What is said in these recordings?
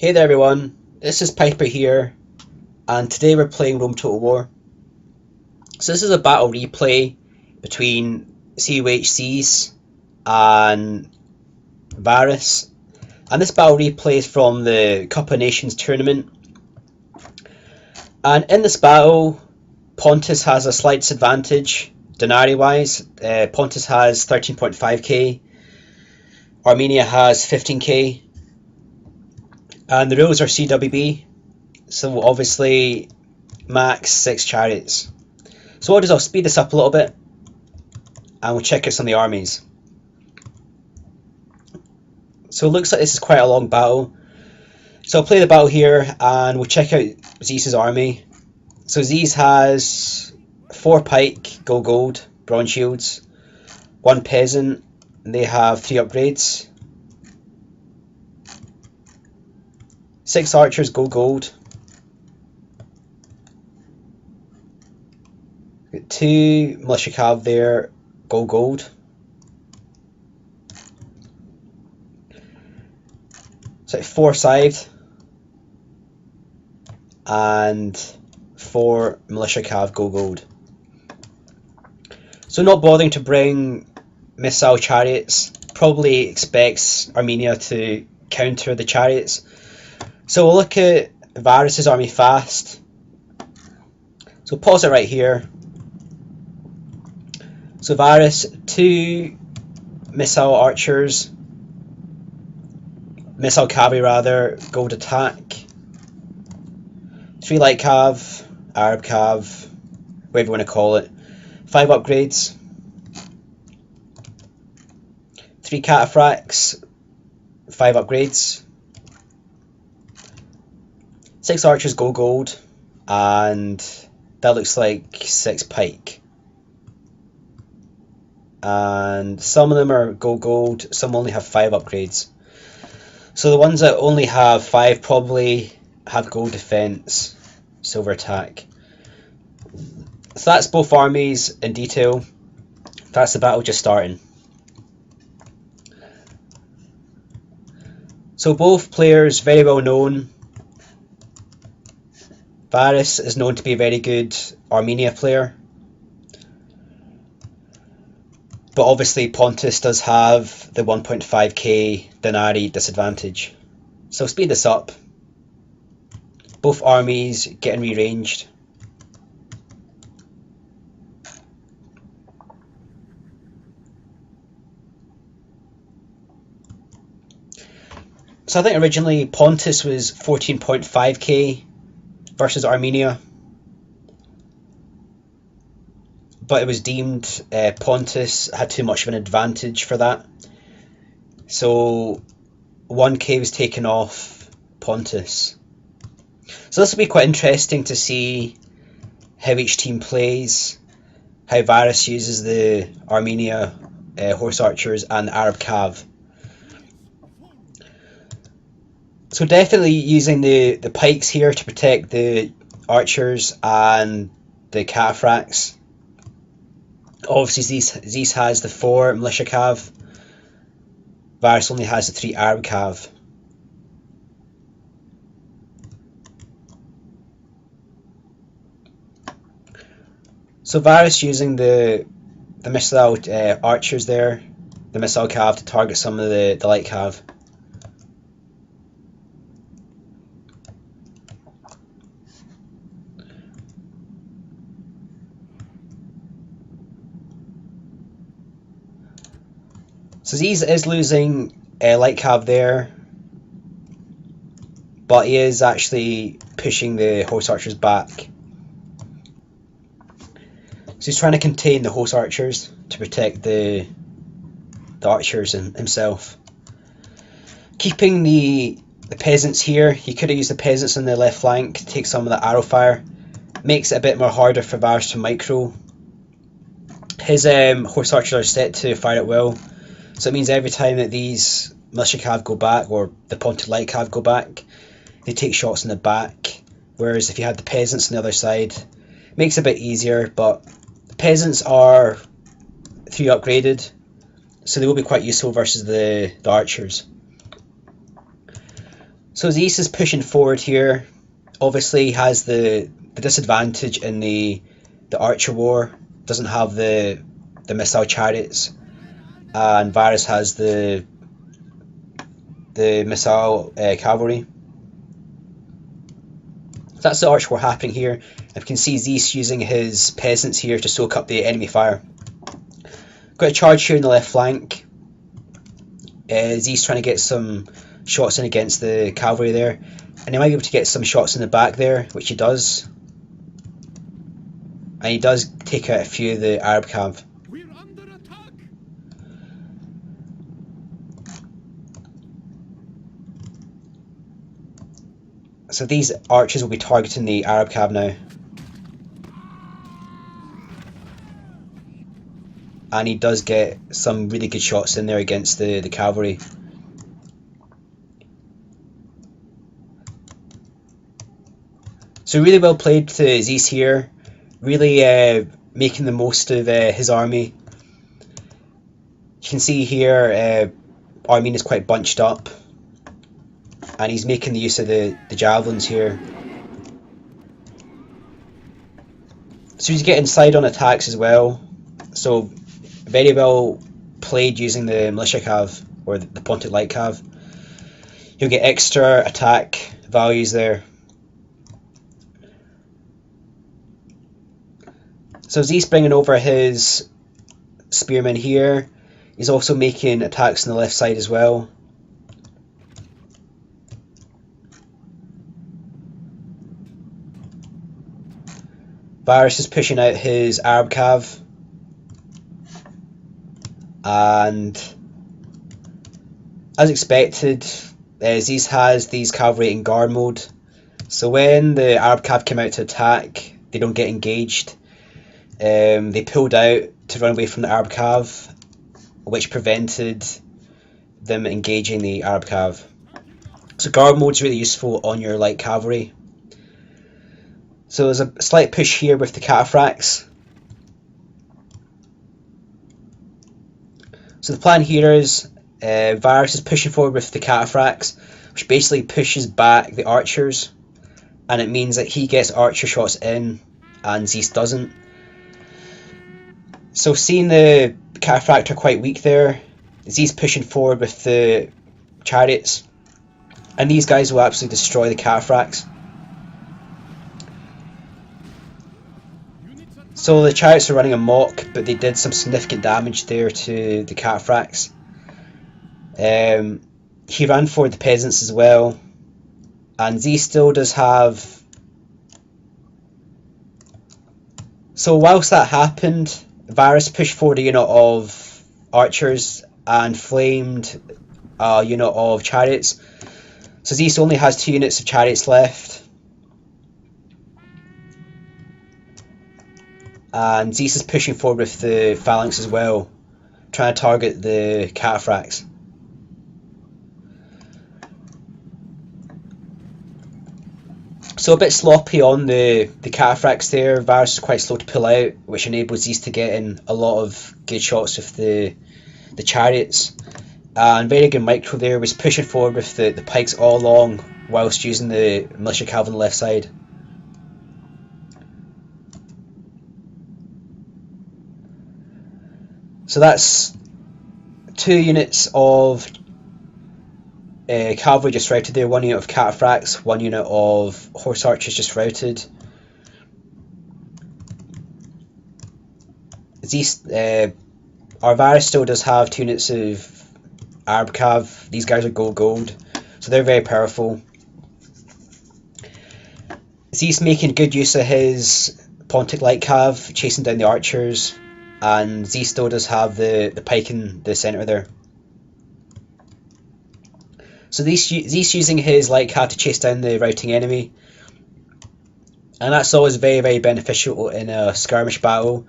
Hey there everyone, this is Piper here, and today we're playing Rome Total War. So this is a battle replay between CoH Zyzz and Varus, and this battle replay is from the Cup of Nations tournament. And in this battle, Pontus has a slight disadvantage, denari wise. Pontus has 13.5k, Armenia has 15k. And the rules are CWB, so obviously max 6 chariots. So I'll speed this up a little bit and we'll check out some of the armies. So it looks like this is quite a long battle. So I'll play the battle here and we'll check out Zyzz's army. So Zyzz has 4 pike, gold, bronze shields, 1 peasant, and they have 3 upgrades. 6 archers, gold. Got 2 militia cav there, gold. So 4 scythe and 4 militia cav, gold. So not bothering to bring missile chariots, probably expects Armenia to counter the chariots. So we'll look at Varus's army fast. So pause it right here. So Varus, 2 missile archers, missile cavalry rather, gold attack, 3 light cav, Arab cav, whatever you want to call it, 5 upgrades, 3 cataphracts, 5 upgrades, 6 archers, gold, and that looks like 6 pike. And some of them are gold, some only have 5 upgrades. So the ones that only have 5 probably have gold defense, silver attack. So that's both armies in detail. That's the battle just starting. So both players very well known. Varus is known to be a very good Armenia player, but obviously Pontus does have the 1.5k denari disadvantage. So speed this up. Both armies getting rearranged. So I think originally Pontus was 14.5k versus Armenia, but it was deemed Pontus had too much of an advantage for that, so 1k was taken off Pontus. So this will be quite interesting to see how each team plays, how Varus uses the Armenia horse archers and the Arab cav. So definitely using the pikes here to protect the archers and the cataphracts. Obviously Zyzz has the 4 militia cav. Varus only has the 3 Arab cav. So Varus using the missile archers there, the missile cav, to target some of the light cav. So Zyzz is losing light cav there, but he is actually pushing the horse archers back. So he's trying to contain the horse archers to protect the archers and himself. Keeping the peasants here, he could have used the peasants on the left flank to take some of the arrow fire. Makes it a bit more harder for Varus to micro. His horse archers are set to fire at will. So it means every time that these militia cav go back, or the Pontic light cav go back, they take shots in the back. Whereas if you had the peasants on the other side, it makes it a bit easier, but the peasants are 3 upgraded, so they will be quite useful versus the archers. So Zyzz is pushing forward here. Obviously he has the disadvantage in the archer war. Doesn't have the missile chariots, and Varus has the missile cavalry. So that's the archer war happening here. And we can see Zyzz using his peasants here to soak up the enemy fire. Got a charge here in the left flank. Zyzz trying to get some shots in against the cavalry there, and he might be able to get some shots in the back there, which he does. And he does take out a few of the Arab cav. We're under attack. So these archers will be targeting the Arab cav now. And he does get some really good shots in there against the cavalry. So really well played to Zyzz here. Really making the most of his army. You can see here Armenia is quite bunched up, and he's making the use of the javelins here. So he's getting side-on attacks as well. So very well played using the militia cav, or the Pontic light cav. He'll get extra attack values there. So Zyzz bringing over his spearmen here. He's also making attacks on the left side as well. Varus is pushing out his Arab cav. And as expected, Zyzz has these cavalry in guard mode. So when the Arab cav came out to attack, they don't get engaged. They pulled out to run away from the Arab cav, which prevented them engaging the Arab cav. So guard mode is really useful on your light cavalry. So there's a slight push here with the cataphracts. So the plan here is Varus is pushing forward with the cataphracts, which basically pushes back the archers, and it means that he gets archer shots in and Zyzz doesn't. So seeing the cataphract are quite weak there, Zyzz pushing forward with the chariots, and these guys will absolutely destroy the cataphracts. So the chariots are running amok, but they did some significant damage there to the cataphracts. He ran for the peasants as well, and Zyzz still does have... So whilst that happened, Varus pushed forward a unit of archers and flamed a unit of chariots. So Zyzz only has 2 units of chariots left. And Zyzz is pushing forward with the phalanx as well, trying to target the cataphracts. So a bit sloppy on the cataphracts there. Varus is quite slow to pull out, which enables Zyzz to get in a lot of good shots with the chariots. And very good micro there, was pushing forward with the pikes all along whilst using the militia cav on the left side. So that's 2 units of cavalry just routed there, 1 unit of cataphracts, 1 unit of horse archers just routed. Zyzz, our Varus still does have 2 units of Arab cav. These guys are gold, so they're very powerful. Zyzz making good use of his Pontic light cav, chasing down the archers, and Zyzz still does have the pike in the centre there. So Zyzz using his light cav to chase down the routing enemy, and that's always very, very beneficial in a skirmish battle.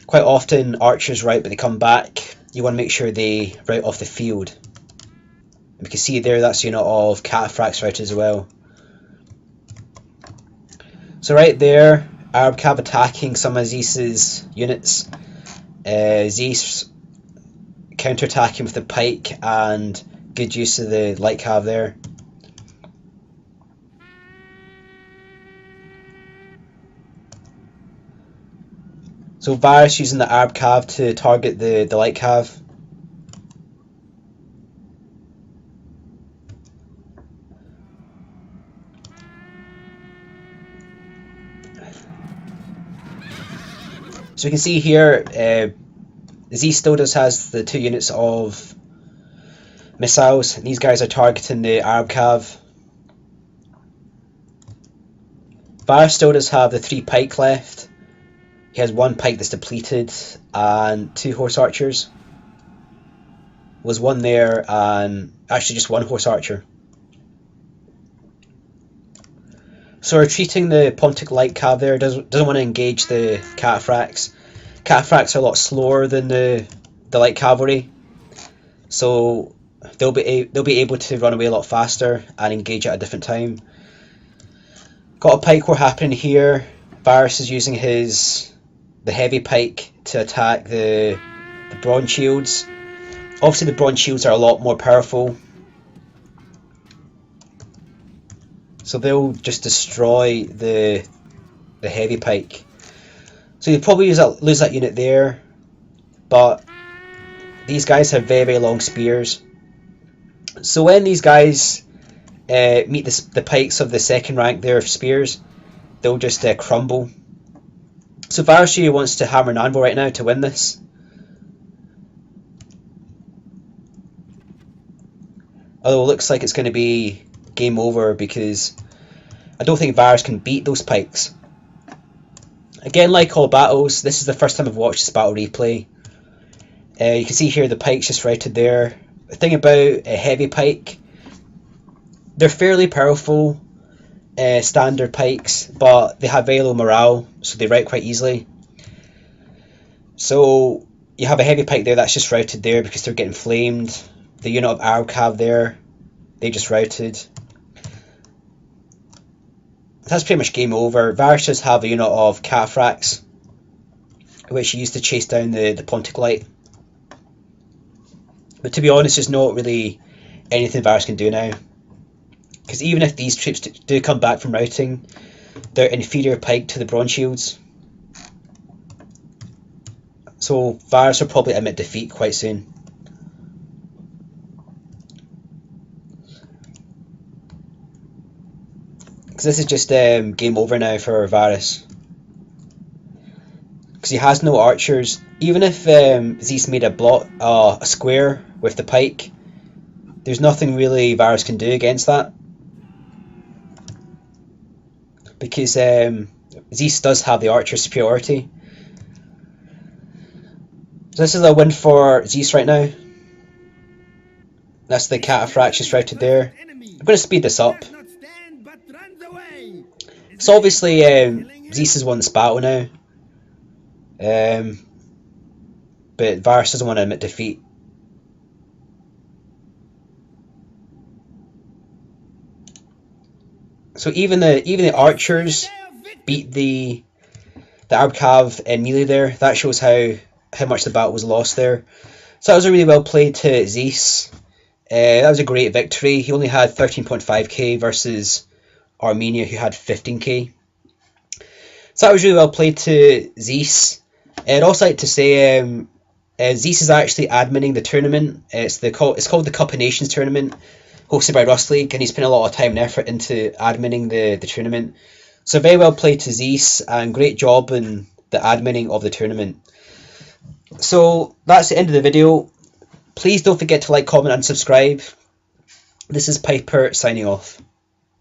Quite often archers rout but they come back. You want to make sure they rout off the field. And we can see there that's a unit of cataphracts routed as well. So right there, Arab cav attacking some of Zyzz's units. Zyzz counter-attacking with the pike and good use of the light cav there. So Varus using the Arb Cav to target the light Cav. So we can see here, Zyzz still has the 2 units of missiles, and these guys are targeting the Arab Cav. Varus still does have the 3 pike left. He has 1 pike that's depleted and 2 horse archers. Was 1 there and actually just 1 horse archer. So retreating the Pontic light cav there doesn't want to engage the cataphracts. Cataphracts are a lot slower than the light cavalry, so they'll be able to run away a lot faster and engage at a different time. Got a pike war happening here. Varus is using the heavy pike to attack the bronze shields. Obviously the bronze shields are a lot more powerful, so they'll just destroy the heavy pike. So you'll probably lose that unit there, but these guys have very, very long spears. So when these guys meet the pikes of the 2nd rank there of spears, they'll just crumble. So Varus really wants to hammer an anvil right now to win this. Although it looks like it's going to be game over because I don't think Varus can beat those pikes. Again, like all battles, this is the first time I've watched this battle replay. You can see here the pike's just routed there. The thing about a heavy pike, they're fairly powerful standard pikes, but they have very low morale, so they rout quite easily. So you have a heavy pike there that's just routed there because they're getting flamed. The unit of Arab Cav there, they just routed. That's pretty much game over. Varus does have a unit of cataphracts, which he used to chase down the Pontic light. But to be honest, there's not really anything Varus can do now, because even if these troops do come back from routing, they're inferior pike to the bronze shields. So Varus will probably admit defeat quite soon. Because this is just game over now for Varus. Because he has no archers. Even if Zyzz made a square with the pike, there's nothing really Varus can do against that. Because Zyzz does have the archer superiority. So this is a win for Zyzz right now. That's the cataphract just routed there. I'm going to speed this up. So obviously Zyzz has won this battle now. But Varus doesn't want to admit defeat. So even the archers beat the Arbcav in melee there. That shows how much the battle was lost there. So that was a really well played to Zyzz. That was a great victory. He only had 13.5k versus Armenia, who had 15k. So that was really well played to Zyzz. I'd also like to say Zyzz is actually adminning the tournament. It's called the Cup of Nations tournament, hosted by Rust League, and he's put a lot of time and effort into adminning the tournament. So very well played to Zyzz, and great job in the adminning of the tournament. So that's the end of the video. Please don't forget to like, comment and subscribe. This is Piper signing off.